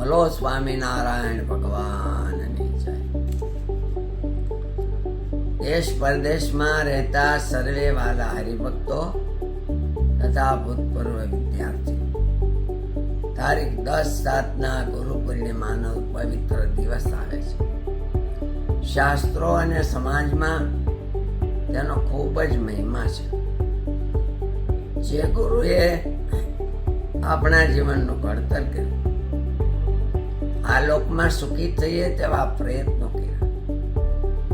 ભલો સ્વામિનારાયણ ભગવાનની જય. દેશ પરદેશમાં રહેતા સર્વે વાલા હરિભક્તો તથા ભૂતપૂર્વ વિદ્યાર્થી, તારીખ 10/7 ગુરુ પૂર્ણિમાનો પવિત્ર દિવસ આવે છે. શાસ્ત્રો અને સમાજમાં તેનો ખૂબ જ મહિમા છે. જે ગુરુએ આપણા જીવનનું ઘડતર કર્યું, આ લોકમાં સુખી થઈએ તેવા પ્રયત્નો કર્યા,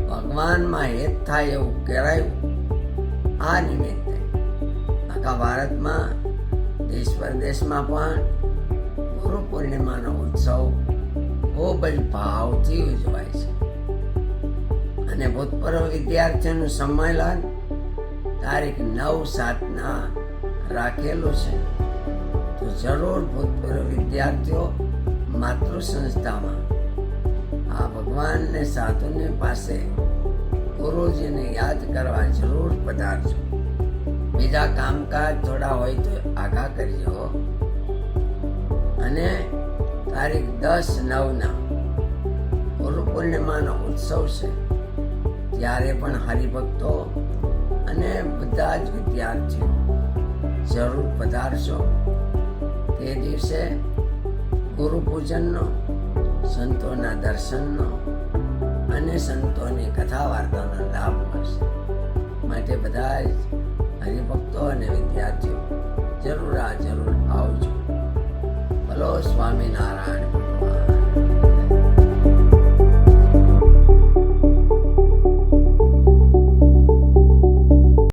ભગવાનમાં હેત થાય એવું કરાયું. આ નિમિત્તે આખા ભારતમાં દેશ પરદેશમાં પણ ગુરુ પૂર્ણિમાનો ઉત્સવ ખૂબ જ ભાવથી ઉજવાય છે. અને ભૂતપૂર્વ વિદ્યાર્થીઓનું સંમેલન તારીખ 9/7 રાખેલું છે. તો જરૂર ભૂતપૂર્વ વિદ્યાર્થીઓ માતૃ સંસ્થામાં આ ભગવાનને સાધુને પાસે ગુરુજીને યાદ કરવા જરૂર પધારજો. બીજા કામકાજ થોડા હોય તો આઘા કરજો. અને તારીખ 10/9 ગુરુ પૂર્ણિમાનો ઉત્સવ છે. ત્યારે પણ હરિભક્તો અને બધા જ વિદ્યાર્થીઓ જરૂર પધારશો. તે દિવસે ગુરુ પૂજનનો, સંતોના દર્શનનો અને સંતોની કથા વાર્તાનો લાભ મળશે. માટે બધા જ હરિભક્તો અને વિદ્યાર્થીઓ જરૂર આવજો. ભલો સ્વામિનારાયણ.